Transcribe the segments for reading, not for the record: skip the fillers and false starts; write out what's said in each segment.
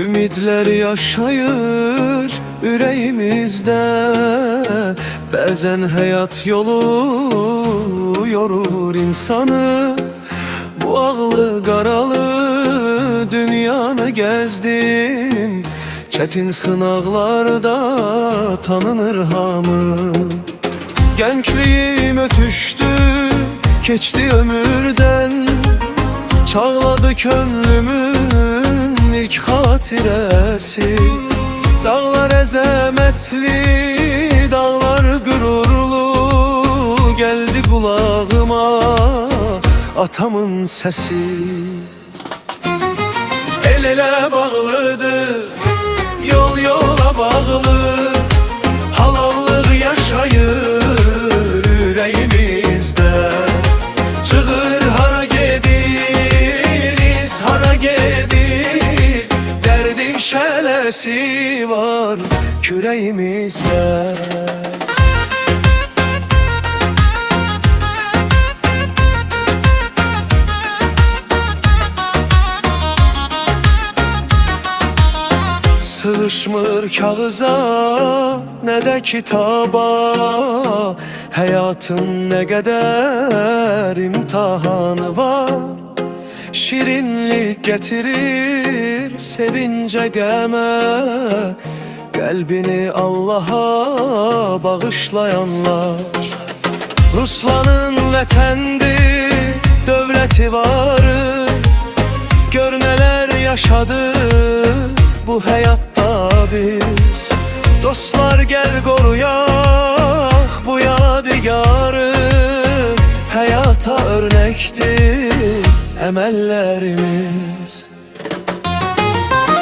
Ümitler yaşayır yüreğimizde. Bazen hayat yolu yorur insanı. Bu ağlı qaralı dünyanı gezdim. Çetin sınavlarda tanınır hamı. Gençliğim ötüştü, keçti ömürden. Çağladı könlümün ilk hatiresi. Dağlar əzəmətli, dağlar qürurlu. Geldi kulağıma atamın sesi. El ele bağlıdır, yol yola bağlı. Halallıq yaşayır yüreğimizde. Çığır hara gediriz, hara gedir. Derdin şəlesi var küreğimizde. Sığışmır kağıza ne de kitaba. Hayatın ne kadar imtihanı var. Şirinlik getirir sevince geme. Kalbini Allah'a bağışlayanlar. Ruslanın vətəndi, dövləti varı. Gör neler yaşadı bu hayatta biz. Dostlar gel koruyak bu yadigarı. Hayata örnektir emellerimiz.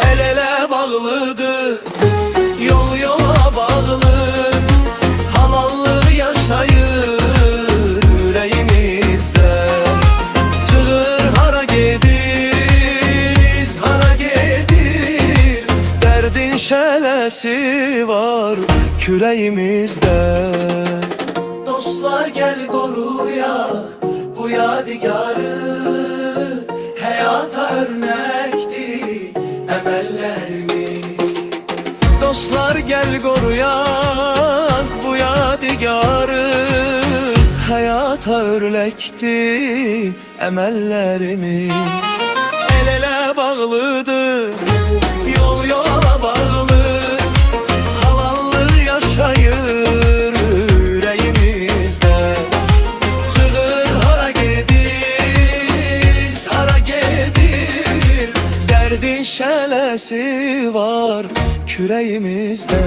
El ele bağlıdır, yol yola bağlı. Halallığı yaşayır yüreğimizde. Çığır hara gediriz, hara gedir. Derdin şəlesi var küreğimizde. Dostlar gel koruyak bu yadigarı. Hayata örnektir emellerimiz. Dostlar gel koruyak bu yadigarı. Hayata örnektir emellerimiz. El ele bağlıdır, yol yola bağlı. Halallığı yaşayır yüreğimizde. Çığır hara gediriz, hara gedir. Derdin şəlesi var küreğimizde.